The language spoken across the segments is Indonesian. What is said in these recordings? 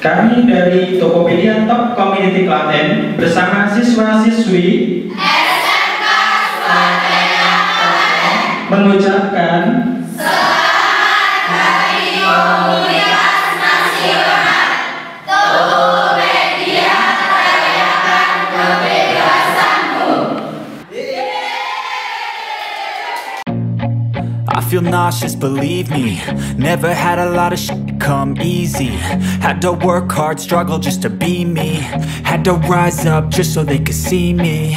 Kami dari Tokopedia Top Community Klaten bersama siswa-siswi SMK Surabaya mengucapkan selamat Hari Komunitas Nasional. Tokopedia merayakan kebebasanmu. I feel nauseous, believe me. Never had a lot of shit come easy. Had to work hard, struggle just to be me. Had to rise up just so they could see me.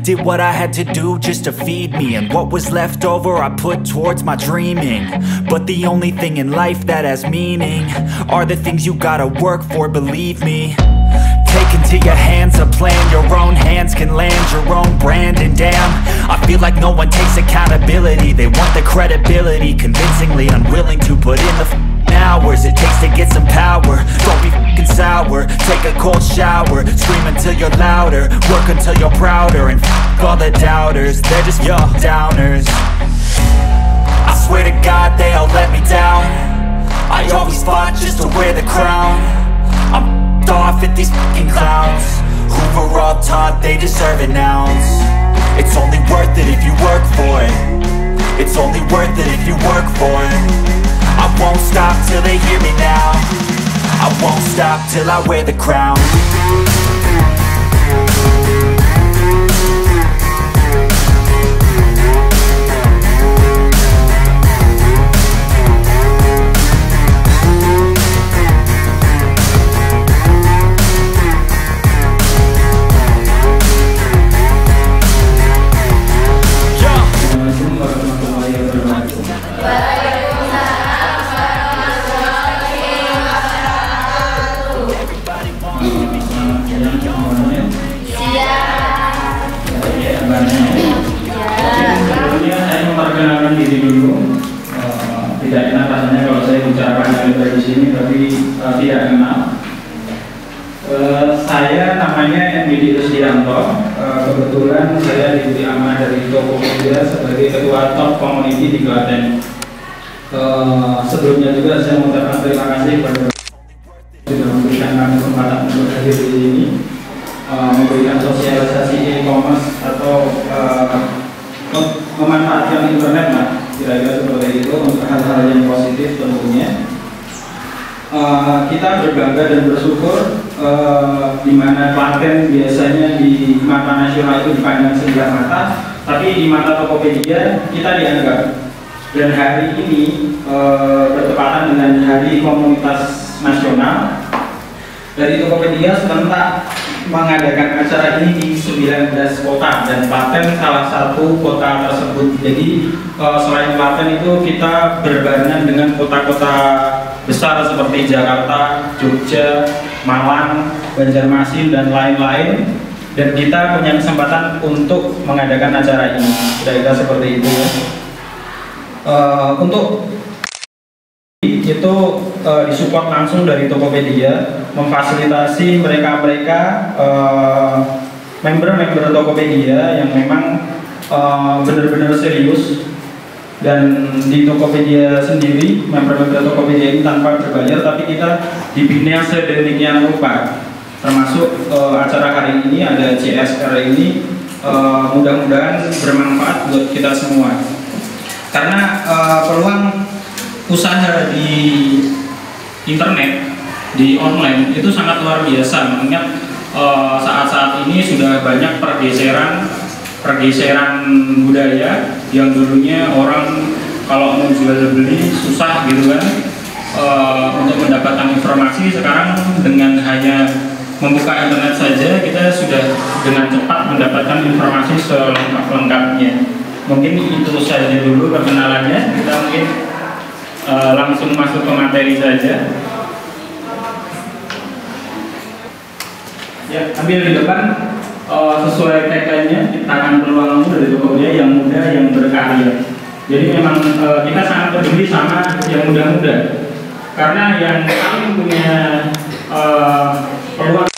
Did what I had to do just to feed me, and what was left over I put towards my dreaming. But the only thing in life that has meaning are the things you gotta work for, believe me. Take into your hands a plan, your own hands can land your own brand. And damn, I feel like no one takes accountability. They want the credibility, convincingly unwilling to put in the hours it takes to get some power. Don't be f***ing sour, take a cold shower. Scream until you're louder, work until you're prouder. And f*** all the doubters, they're just your downers. I swear to God they all let me down. I always fought just to wear the crown. I'm off at these fucking clowns who were all taught they deserve an ounce. It's only worth it if you work for it. It's only worth it if you work for it. I won't stop till they hear me now. I won't stop till I wear the crown. Sebelumnya saya memperkenalkan diri dulu. Tidak enak rasanya kalau saya bicarakan dari sini, tapi tidak kenal. Saya namanya Edi Rusdianto. Kebetulan saya diberi amanah dari Tokopedia sebagai ketua Top Community di Klaten. Sebelumnya juga saya mengucapkan terima kasih kepada sudah memberikan kami kesempatan untuk hadir di sini, memberikan sosialisasi e-commerce atau memanfaatkan internet lah, kira-kira seperti itu, untuk hal-hal yang positif tentunya. Kita berbangga dan bersyukur di mana Klaten biasanya di mata nasional itu dipandang sebelah mata, tapi di mata Tokopedia kita dianggap. Dan hari ini bertepatan dengan Hari Komunitas Nasional. Dari Tokopedia serentak mengadakan acara ini di 19 kota dan Klaten salah satu kota tersebut. Jadi selain Klaten itu kita berbarengan dengan kota-kota besar seperti Jakarta, Jogja, Malang, Banjarmasin dan lain-lain. Dan kita punya kesempatan untuk mengadakan acara ini. Kira-kira seperti itu ya. Untuk itu disupport langsung dari Tokopedia, memfasilitasi mereka-mereka member-member Tokopedia yang memang benar-benar serius. Dan di Tokopedia sendiri, member-member Tokopedia ini tanpa berbayar, tapi kita dibina sedemikian rupa. Termasuk acara hari ini ada CSR ini, mudah-mudahan bermanfaat buat kita semua. Karena peluang usaha di internet, di online itu sangat luar biasa. Mengingat saat-saat ini sudah banyak pergeseran budaya yang dulunya orang kalau mau jual beli susah gitu kan, untuk mendapatkan informasi. Sekarang dengan hanya membuka internet saja kita sudah dengan cepat mendapatkan informasi selengkap-lengkapnya. Mungkin itu saja dulu perkenalannya. Kita mungkin langsung masuk ke materi saja. Ya, ambil di depan sesuai tagline-nya, ciptakan peluangmu dari Tokopedia yang muda yang berkarya. Jadi memang kita sangat peduli sama yang muda-muda, karena yang paling punya peluang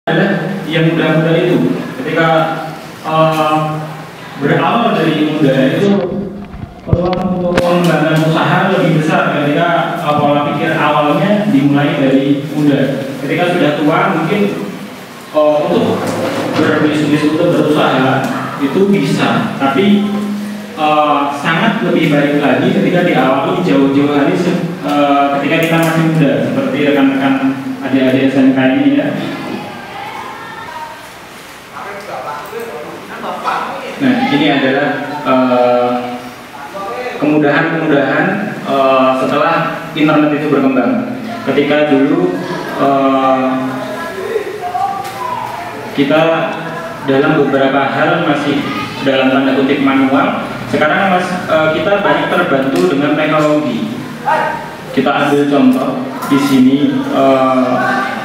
adalah yang muda-muda itu. Ketika berawal dari muda itu, peluang untuk pengembangan usaha lebih besar ketika pola pikir awalnya dimulai dari muda. bisa, tapi sangat lebih baik lagi ketika diawali jauh-jauh hari ketika kita masih muda, seperti rekan-rekan adik-adik SMK ini ya. Nah, ini adalah kemudahan-kemudahan setelah internet itu berkembang. Ketika dulu kita dalam beberapa hal masih dalam tanda kutip manual, sekarang kita banyak terbantu dengan teknologi. Kita ambil contoh di sini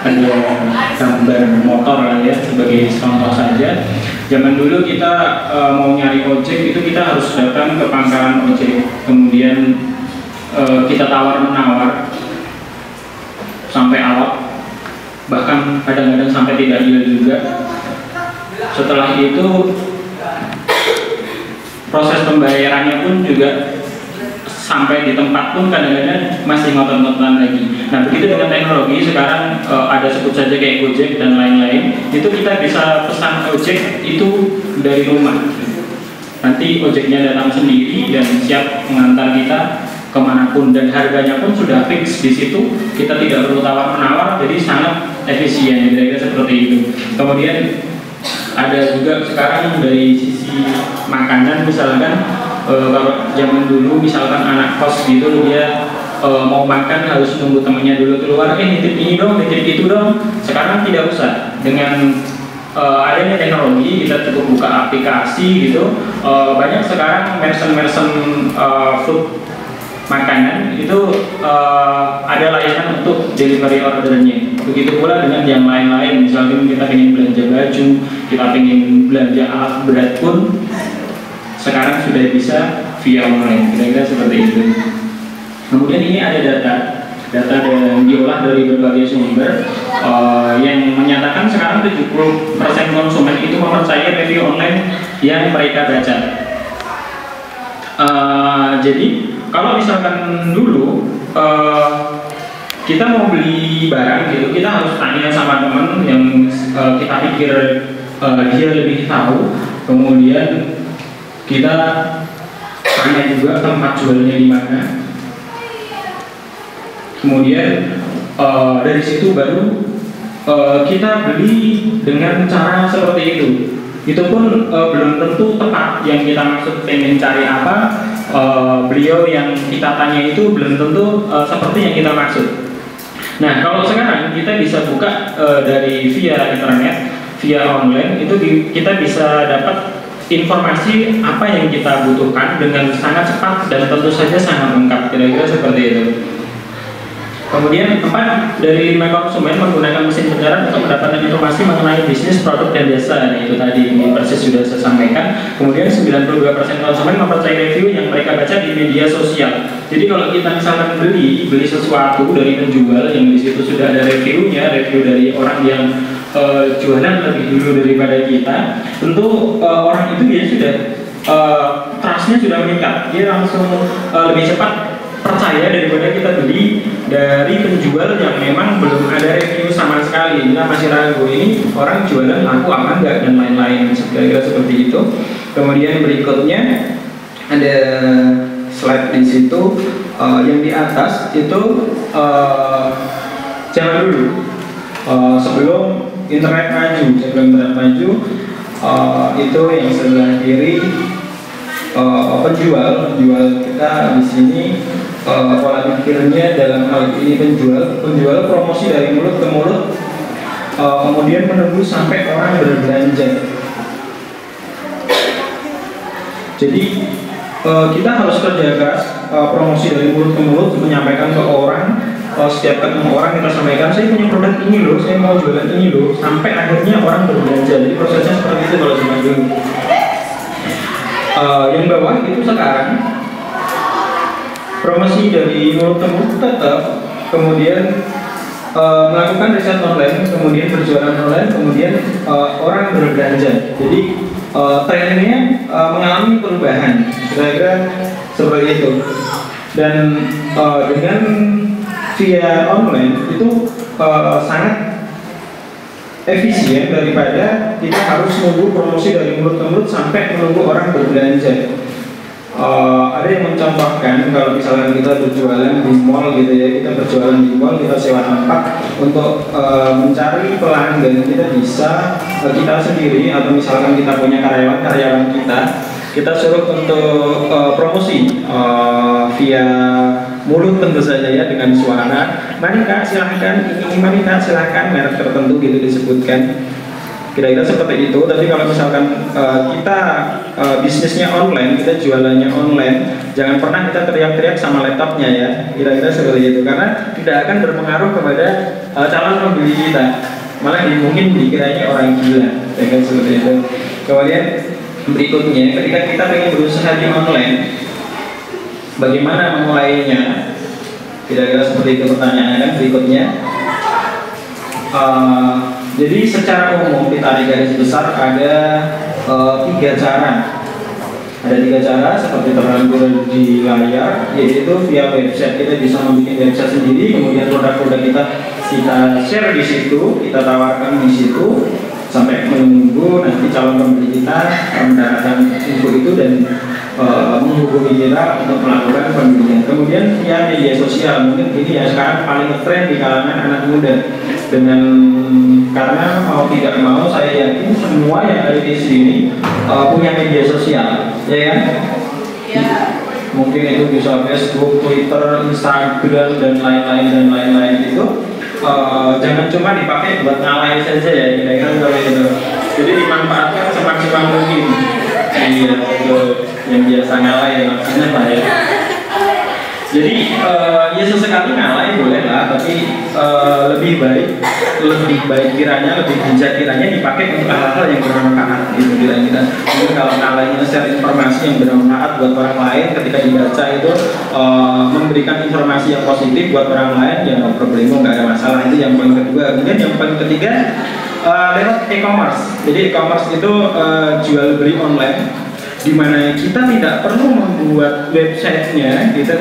ada gambar motor lah ya, sebagai contoh saja. Zaman dulu kita mau nyari ojek itu kita harus datang ke pangkalan ojek, kemudian kita tawar-menawar sampai alot, bahkan kadang-kadang sampai tidak deal juga. Setelah itu proses pembayarannya pun juga sampai di tempat pun kadang-kadang masih ngotot-ngototan lagi. Nah, begitu dengan teknologi sekarang ada sebut saja kayak Gojek dan lain-lain, itu kita bisa pesan ojek itu dari rumah. Nanti ojeknya datang sendiri dan siap mengantar kita kemanapun, dan harganya pun sudah fix di situ. Kita tidak perlu tawar-menawar, jadi sangat efisien, kira-kira seperti itu. Kemudian ada juga sekarang dari sisi makanan, misalkan kalau zaman dulu misalkan anak kos gitu dia mau makan harus nunggu temennya dulu keluar, nitip ini dong, nitip itu dong. Sekarang tidak usah, dengan adanya teknologi kita cukup buka aplikasi gitu. Banyak sekarang merchant food makanan itu ada layanan untuk delivery ordernya. Begitu pula dengan yang lain-lain, misalkan kita ingin belanja baju, kita ingin belanja alat berat pun sekarang sudah bisa via online, kira-kira seperti itu. Kemudian ini ada data yang diolah dari berbagai sumber yang menyatakan sekarang 70% konsumen itu mempercayai review online yang mereka baca. Jadi kalau misalkan dulu kita mau beli barang gitu, kita harus tanya sama teman yang kita pikir dia lebih tahu, kemudian kita tanya juga tempat jualnya di mana. Kemudian dari situ baru kita beli dengan cara seperti itu. Itu pun belum tentu tepat yang kita maksud pengen cari apa. Beliau yang kita tanya itu belum tentu seperti yang kita maksud. Nah, kalau sekarang kita bisa buka dari via internet, via online, itu kita bisa dapat informasi apa yang kita butuhkan dengan sangat cepat dan tentu saja sangat lengkap, kira-kira seperti itu. Kemudian 4 dari 5 konsumen menggunakan mesin pencarian untuk mendapatkan informasi mengenai bisnis, produk, dan jasa. Nah, itu tadi ini persis sudah saya sampaikan. Kemudian 92% konsumen mempercayai review yang mereka baca di media sosial. Jadi kalau kita misalkan beli sesuatu dari penjual yang di situ sudah ada reviewnya, review dari orang yang jualan lebih dulu daripada kita, tentu orang itu dia sudah trustnya sudah meningkat, dia langsung lebih cepat percaya daripada kita beli dari penjual yang memang belum ada review sama sekali. Kita masih ragu ini orang jualan laku apa enggak dan lain-lain, kira-kira seperti itu. Kemudian berikutnya ada slide di situ yang di atas itu zaman dulu sebelum internet maju, itu yang sebelah kiri penjual kita di sini. Pola pikirnya dalam hal ini penjual promosi dari mulut ke mulut, kemudian menunggu sampai orang berbelanja. Jadi kita harus kerja keras, promosi dari mulut ke mulut, menyampaikan ke orang. Setiap ketemu orang kita sampaikan, saya punya produk ini loh, saya mau jualan ini loh, sampai akhirnya orang berbelanja. Jadi prosesnya seperti itu kalau zaman dulu. Yang bawah itu sekarang promosi dari mulut ke mulut tetap, kemudian melakukan riset online, kemudian berjualan online, kemudian orang berbelanja. Jadi trennya mengalami perubahan, kira-kira seperti itu. Dan dengan via online itu sangat efisien daripada kita harus nunggu promosi dari mulut ke mulut sampai menunggu orang berbelanja. Ada yang mencontohkan kalau misalnya kita berjualan di mall gitu ya, kita berjualan di mall, kita sewa tempat untuk mencari pelanggan, kita bisa kita sendiri atau misalkan kita punya karyawan kita suruh untuk promosi via mulut tentu saja ya, dengan suara, mari kak silahkan, ini mari kak silahkan, merek tertentu gitu disebutkan. Kira-kira seperti itu. Tapi kalau misalkan kita bisnisnya online, kita jualannya online, jangan pernah kita teriak-teriak sama laptopnya ya. Kira-kira seperti itu, karena tidak akan berpengaruh kepada calon pembeli kita. Malah mungkin dikiranya orang gila, ya kan, seperti itu. Kemudian berikutnya, ketika kita ingin berusaha di online, bagaimana memulainya? Kira-kira seperti itu pertanyaannya kan berikutnya. Jadi secara umum ditarik garis besar ada 3 cara. Ada 3 cara seperti terangkum di layar, yaitu via website. Kita bisa membuat website sendiri, kemudian produk-produk kita share di situ, kita tawarkan di situ sampai menunggu nanti calon pembeli kita mendapatkan info itu dan menghubungi kita untuk melakukan pembelian. Kemudian via media sosial, mungkin ini ya sekarang paling ngetren di kalangan anak muda. Karena mau tidak mau saya yakin semua yang ada di sini punya media sosial, ya kan? Ya. Mungkin itu bisa Facebook, Twitter, Instagram dan lain-lain itu. Jangan cuma dipakai buat ngalahin saja ya, kira-kira seperti itu. Jadi dimanfaatkan semaksimal mungkin. Iya, yang biasa ngalahin maksudnya Pak ya. Jadi ya sesekali ngalahin boleh lah, tapi lebih baik kiranya, lebih bijak kiranya dipakai untuk hal-hal yang bermanfaat gitu kira-kira. Jadi kalau ngalahin share informasi yang bermanfaat buat orang lain, ketika dibaca itu memberikan informasi yang positif buat orang lain, ya no problem, nggak ada masalah. Itu yang paling kedua. Kemudian yang paling ketiga lewat e-commerce. Jadi e-commerce itu jual beli online, di mana kita tidak perlu membuat websitenya, kita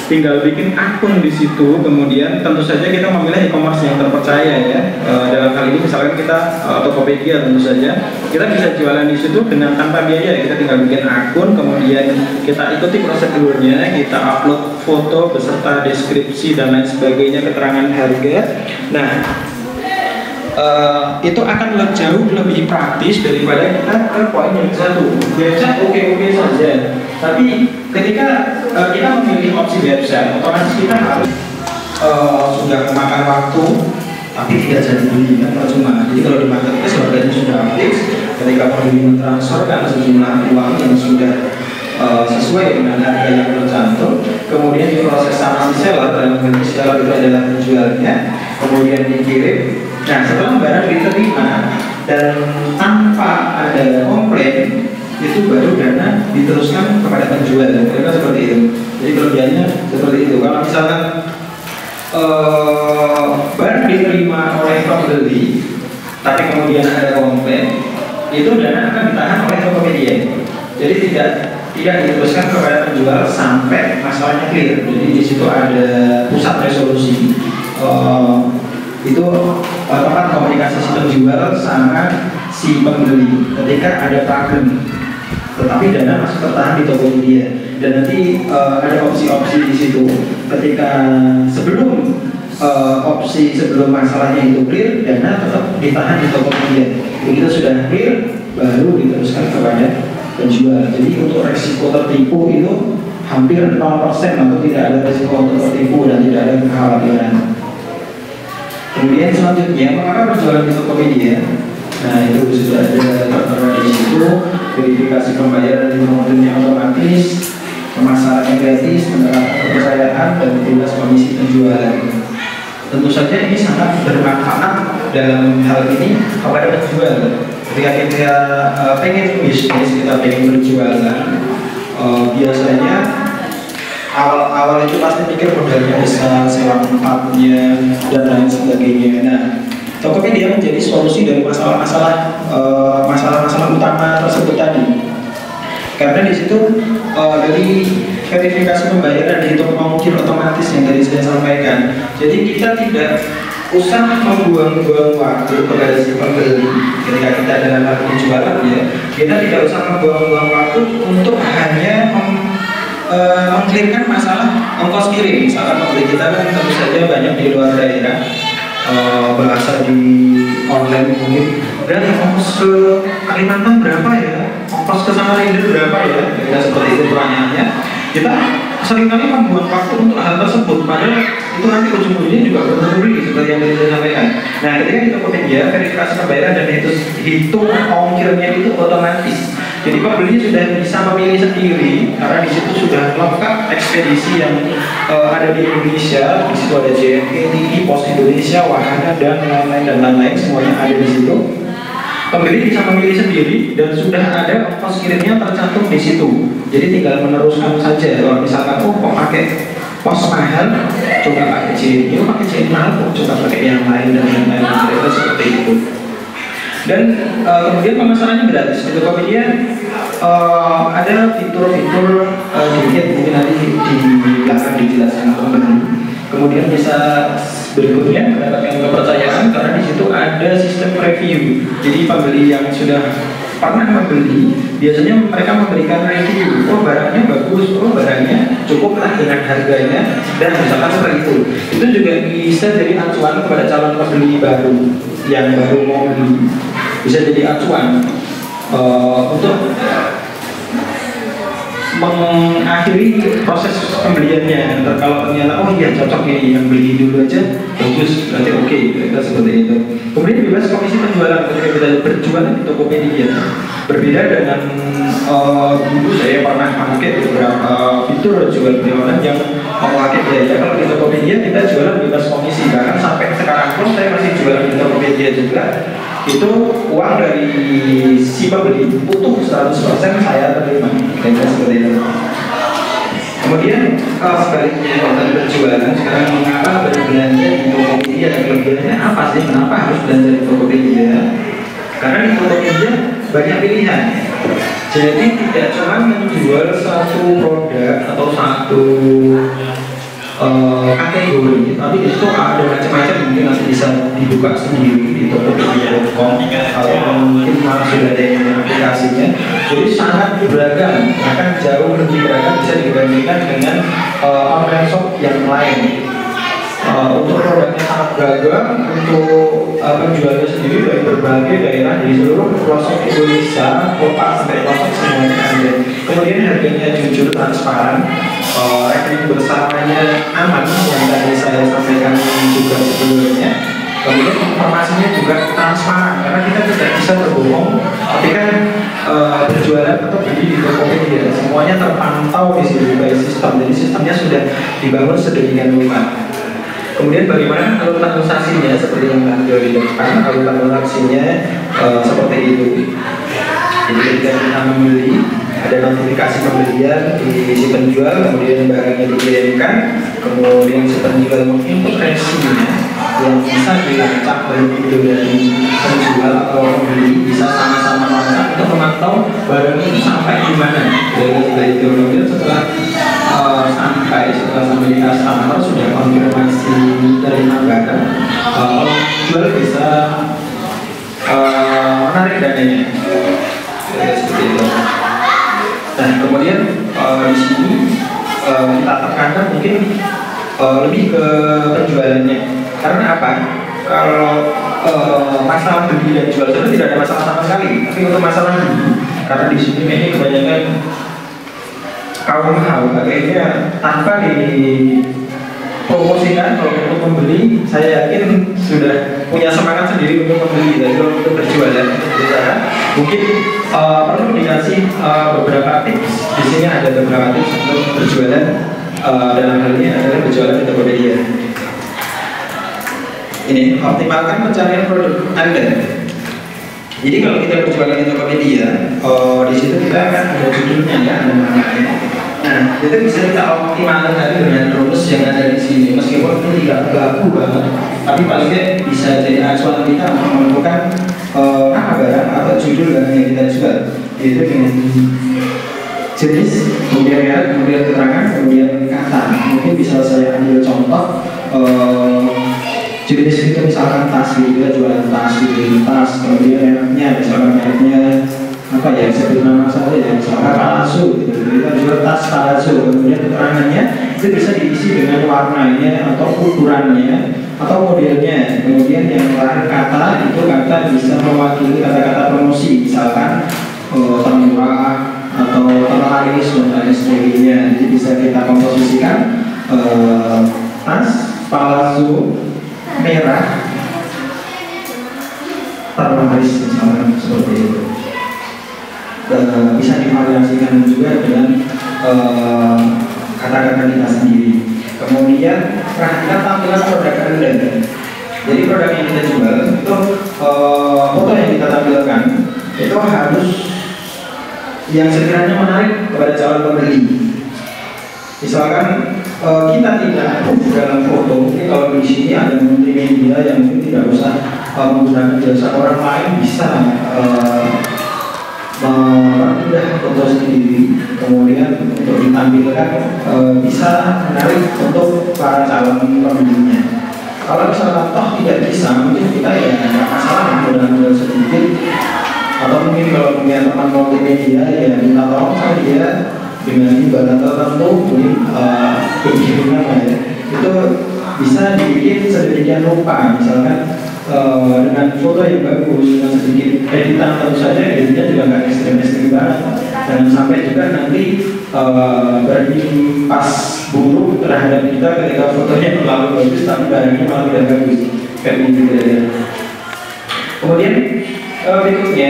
tinggal bikin akun di situ. Kemudian tentu saja kita memilih e-commerce yang terpercaya ya. Dalam hal ini misalkan kita Tokopedia, tentu saja kita bisa jualan di situ dengan tanpa biaya. Kita tinggal bikin akun, kemudian kita ikuti prosedurnya, kita upload foto beserta deskripsi dan lain sebagainya, keterangan harga. Nah, itu akan jauh lebih praktis daripada kita ke poin yang satu. Website oke saja, tapi ketika kita memilih opsi website, otomatis kita harus sudah memakan waktu, tapi tidak jadi beli kan percuma. Jadi kalau di marketplace harganya sudah fix, ketika pembeli mentransferkan sejumlah uang yang sudah sesuai dengan harga yang tercantum, kemudian diproses sama si seller, dalam bentuk seller itu adalah penjualnya, kemudian dikirim. Nah, setelah barang diterima dan tanpa ada komplain, itu baru dana diteruskan kepada penjual. Kira-kira seperti itu. Jadi kelebihannya seperti itu. Kalau misalkan barang diterima oleh pembeli, tapi kemudian ada komplain, itu dana akan ditahan oleh Tokopedia. Jadi tidak diteruskan kepada penjual sampai masalahnya clear. Jadi di situ ada pusat resolusi. Itu tempat komunikasi si penjual sama si pembeli ketika ada problem, tetapi dana masih tertahan di Tokopedia. Dan nanti ada opsi-opsi di situ ketika sebelum masalahnya itu clear, dana tetap ditahan di Tokopedia. Begitu sudah clear, baru diteruskan kepada penjual. Jadi untuk resiko tertipu itu hampir 0% atau tidak ada resiko untuk tertipu dan tidak ada kekhawatiran. Kemudian selanjutnya, mengapa berjualan di Tokopedia? Nah, itu sudah ada tertera di situ. Verifikasi pembayaran di modulnya otomatis, pemasaran yang gratis, menerapkan kepercayaan, dan bebas komisi penjualan. Tentu saja ini sangat bermanfaat dalam hal ini kepada penjual. Ketika kita pengen bisnis, kita pengen berjualan, biasanya awal itu pasti pikir modalnya besar, sewa tempatnya dan lain sebagainya. Nah, Tokopedia menjadi solusi dari masalah-masalah utama tersebut tadi. Karena di situ dari verifikasi pembayaran dihitung mengukir otomatis yang tadi saya sampaikan. Jadi kita tidak usah membuang-buang waktu kepada si pembeli ketika kita dalam hal penjualan ya. Kita tidak usah membuang-buang waktu untuk hanya mengklaimkan masalah ongkos kirim. Misalkan pembeli kita kan tentu saja banyak di luar daerah, bahasa di online mungkin, dan ongkos ke Kalimantan berapa ya, ongkos ke Samarinda berapa ya, kita seperti itu pertanyaannya. Kita seringkali membuang waktu untuk hal tersebut, padahal itu nanti ujung-ujungnya juga berduri seperti yang tadi saya sampaikan. Nah, ketika di Tokopedia verifikasi pembayaran dan hitung ongkirnya itu otomatis. Jadi pembeli sudah bisa memilih sendiri karena di situ sudah lengkap ekspedisi yang ada di Indonesia. Di situ ada JNE, Pos Indonesia, Wahana dan lain-lain semuanya ada di situ. Pembeli bisa memilih sendiri dan sudah ada ongkos kirimnya tercantum di situ. Jadi tinggal meneruskan saja. Kalau misalkan kok pakai pos mahal, coba pakai JNE, pakai JNE mahal, coba pakai yang lain dan lain-lain. Kira-kira seperti itu. Dan kemudian pemasarannya gratis. Di Tokopedia ada fitur-fitur sedikit mungkin nanti di belakang dijelaskan teman-teman. Kemudian bisa berikutnya mendapatkan kepercayaan karena di situ ada sistem review. Jadi pembeli yang sudah pernah membeli biasanya mereka memberikan review. Oh, barangnya bagus, oh barangnya cukuplah dengan harganya dan misalkan seperti itu. Itu juga bisa jadi acuan kepada calon pembeli baru yang baru mau beli. Bisa jadi acuan untuk mengakhiri proses pembeliannya. Kalau ternyata oh iya cocok ini yang beli dulu aja bagus, berarti oke, kita seperti itu. Kemudian bebas komisi penjualan ketika kita berjualan di Tokopedia. Berbeda dengan dulu saya pernah pakai beberapa fitur jual beli online yang memakai biaya. Kalau di Tokopedia kita jualan bebas komisi, bahkan sampai sekarang pun saya masih jualan di Tokopedia juga. Itu uang dari si pembeli utuh 100% saya terima, kira-kira seperti itu. Kemudian sebaliknya kalau berjualan sekarang mengapa berbelanja di Tokopedia dan kelebihannya apa sih? Kenapa harus belanja di Tokopedia? Karena di Tokopedia banyak pilihan. Jadi tidak cuma menjual satu produk atau satu kategori, tapi di situ ada macam-macam. Mungkin nanti bisa dibuka sendiri di tokopedia.com atau mungkin malah sudah ada yang aplikasinya. Jadi sangat beragam, bahkan jauh lebih beragam bisa dibandingkan dengan online shop yang lain. Untuk produknya sangat beragam, untuk penjualnya sendiri dari berbagai daerah di seluruh pelosok Indonesia, kota sampai pelosok semuanya ada. Kemudian harganya jujur, transparan, rekening bersamanya aman yang tadi saya sampaikan juga sebelumnya. Kemudian informasinya juga transparan karena kita tidak bisa berbohong ketika berjualan atau beli di Tokopedia. Semuanya terpantau di sini by sistem, jadi sistemnya sudah dibangun sedemikian rupa. Kemudian bagaimana alur transaksinya seperti yang tadi di depan, alur transaksinya seperti itu. Jadi ketika kita membeli, ada notifikasi pembelian di si penjual, kemudian barangnya dikirimkan, kemudian si penjual menginput resinya yang bisa dilacak dari video dari penjual atau pembeli, bisa sama-sama melacak untuk memantau barang itu sampai di mana. Dari itu kemudian setelah sampai di customer sudah konfirmasi terima barang, penjual bisa menarik dananya. Seperti itu. Nah, kemudian di sini kita tekankan mungkin lebih ke penjualannya. Karena apa? Kalau masalah beli dan jual itu tidak ada masalah sama sekali. Tapi untuk masalah beli, karena di sini ini kebanyakan kaum hawa akhirnya tanpa dipromosikan. Kalau untuk membeli, saya yakin sudah punya semangat sendiri untuk membeli dan untuk berjualan. Mungkin perlu dikasih beberapa tips. Di sini ada beberapa tips untuk berjualan. Dalam hal ini adalah berjualan di Tokopedia. Ini optimalkan pencarian produk Anda. Jadi kalau kita berjualan di Tokopedia, di situ kita akan ada judulnya ya, ada namanya. Nah, itu bisa kita optimalkan tadi dengan rumus yang ada di sini. Meskipun ini tidak baku banget, tapi paling tidak bisa jadi acuan kita untuk menemukan apa barang atau judul barang yang kita jual. Itu dengan jenis, kemudian merek, kemudian keterangan, kemudian kata. Mungkin bisa saya ambil contoh. jenis itu misalkan tas gitu ya, jualan tas gitu, tas, kemudian mereknya, misalkan mereknya apa ya, sebut nama saja ya, misalkan palsu gitu, kita jual tas palsu, kemudian keterangannya itu bisa diisi dengan warnanya atau ukurannya atau modelnya. Kemudian yang terakhir kata, itu kata bisa mewakili kata-kata promosi, misalkan termurah atau terlaris dan lain sebagainya. Jadi bisa kita komposisikan tas palsu merah terlaris misalkan seperti itu. Bisa divariasikan juga dengan kata-kata kita sendiri. Kemudian perhatikan tampilan produk Anda. Jadi produk yang kita jual itu foto yang kita tampilkan itu harus yang sekiranya menarik kepada calon pembeli. Misalkan kita tidak dalam foto, kalau di sini ada multimedia yang mungkin tidak usah menggunakan jasa orang lain, bisa mempermudah foto sendiri, kemudian untuk ditampilkan bisa menarik untuk para calon pembelinya. Kalau misalkan toh tidak bisa, mungkin kita ya nggak masalah modal sedikit, atau mungkin kalau punya teman multimedia ya minta tolong sama dia dengan imbalan tertentu, mungkin keinginan ya, itu bisa dibikin sedemikian rupa, misalkan dengan foto yang bagus, dengan sedikit editan tentu saja, editnya juga nggak ekstrim-ekstrim banget, dan sampai juga nanti berimpas buruk terhadap kita ketika fotonya terlalu bagus tapi barangnya malah tidak bagus, kayak gitu ya. Kemudian berikutnya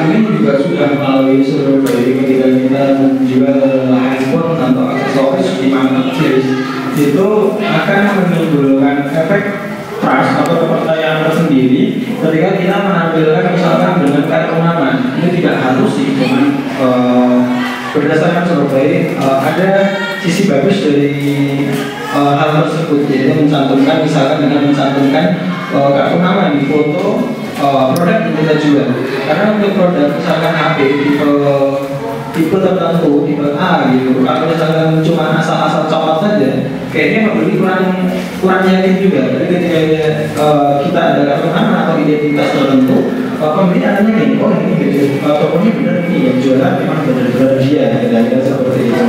ini juga sudah melalui survei ketika kita menjual handphone atau aksesoris di marketplace, itu akan menimbulkan efek trust atau kepercayaan tersendiri ketika kita menampilkan misalkan dengan kartu nama. Ini tidak harus sih, cuman berdasarkan survei ada sisi bagus dari hal tersebut, yaitu mencantumkan, misalkan dengan mencantumkan kartu nama di foto produk yang kita jual. Karena untuk produk misalkan HP tipe tertentu, tipe A gitu, kalau misalkan cuma asal-asal coklat saja, kayaknya pembeli kurang yakin juga. Jadi ketika kita ada kartu nama atau identitas tertentu, pembeli akan yakin, oh ini gitu, tokonya benar, ini yang jualan memang benar-benar dia, dan seperti itu.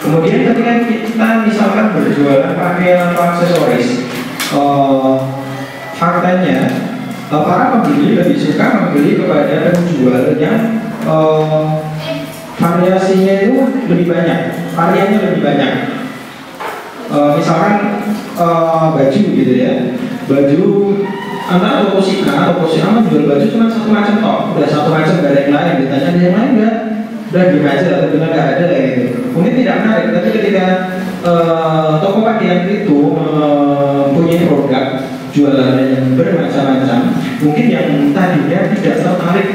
Kemudian ketika kita misalkan berjualan pakaian atau aksesoris, faktanya para pembeli lebih suka membeli kepada penjual yang variasinya itu lebih banyak, variannya lebih banyak. Misalkan baju gitu ya, baju antara toko si A atau toko si A menjual baju cuma satu macam toh, udah satu macam, gak ada yang lain. Ditanya ada yang lain nggak? Udah gimana aja, atau benar nggak ada gitu. Mungkin tidak menarik, tapi ketika toko pakaian itu mempunyai produk jualannya yang bermacam-macam, mungkin yang tadinya tidak tertarik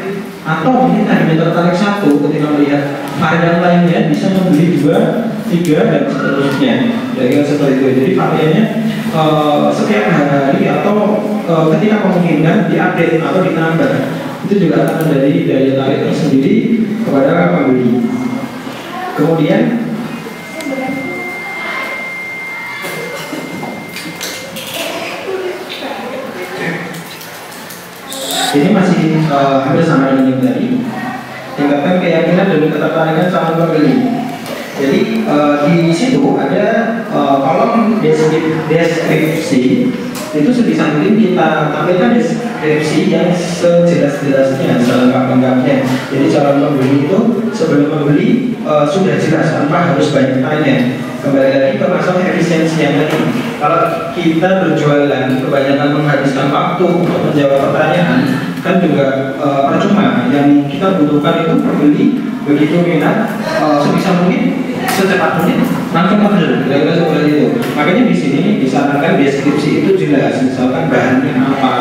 atau mungkin tadinya tertarik satu, ketika melihat varian lainnya bisa membeli 2, 3 dan seterusnya. Jadi seperti itu. Jadi variannya setiap hari atau ketika memungkinkan diupdate atau ditambah, itu juga akan menjadi daya tarik tersendiri kepada pembeli. Kemudian ini masih hampir sama dengan yang tadi. Tingkatkan keyakinan dan ketertarikan calon pembeli. Jadi di situ ada kolom deskripsi, itu sebisa mungkin kita tampilkan deskripsi yang sejelas-jelasnya, selengkap-lengkapnya. Jadi calon pembeli itu sebelum membeli sudah jelas tanpa harus banyak tanya. Kembali lagi ke masalah efisiensi yang tadi. Kalau kita berjualan kebanyakan menghabiskan waktu untuk menjawab pertanyaan, kan juga percuma. Yang kita butuhkan itu pembeli begitu minat, sebisa mungkin, secepat mungkin langsung order, kira-kira seperti itu. Makanya di sini disarankan deskripsi itu jelas, misalkan bahannya apa,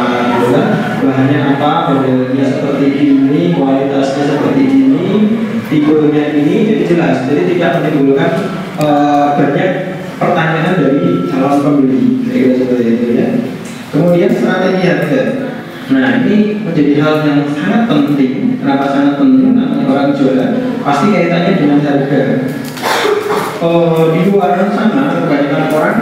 bahannya apa, modelnya seperti ini, kualitasnya seperti ini, tipenya ini, jadi jelas. Jadi tidak menimbulkan banyak pertanyaan dari calon pembeli, kira-kira seperti itu ya. Kemudian strategi harga. Nah, ini menjadi hal yang sangat penting. Kenapa sangat penting? Namanya orang jualan pasti kaitannya dengan harga. di luar sana kebanyakan orang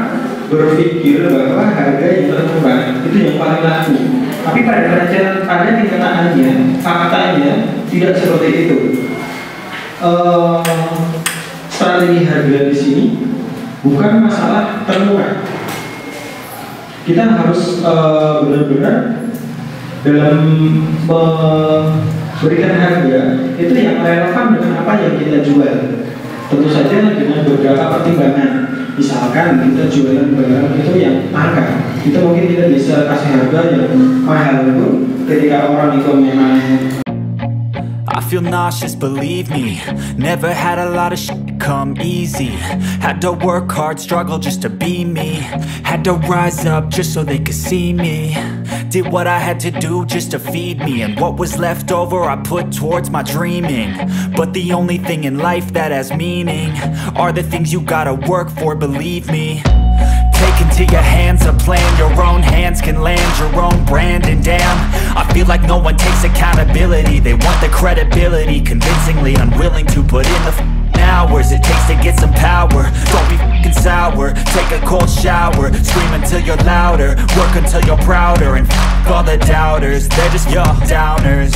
berpikir bahwa harga yang termurah itu yang paling laku. Tapi pada kenyataannya, faktanya tidak seperti itu. Strategi harga di sini bukan masalah termurah. Kita harus benar-benar dalam memberikan harga itu yang relevan dengan apa yang kita jual. Tentu saja dengan beberapa pertimbangan. Misalkan kita jualan barang itu yang langka, kita mungkin tidak bisa kasih harga yang mahal itu ketika orang itu memang. I feel nauseous, believe me. Never had a lot of shit come easy. Had to work hard, struggle just to be me. Had to rise up just so they could see me. Did what I had to do just to feed me, and what was left over I put towards my dreaming. But the only thing in life that has meaning are the things you gotta work for, believe me. Take into your hands a plan, your own hands can land your own brand. And damn, I feel like no one takes accountability. They want the credibility, convincingly unwilling to put in the hours it takes to get some power. Don't be f***ing sour, take a cold shower. Scream until you're louder, work until you're prouder. And f*** all the doubters, they're just your downers.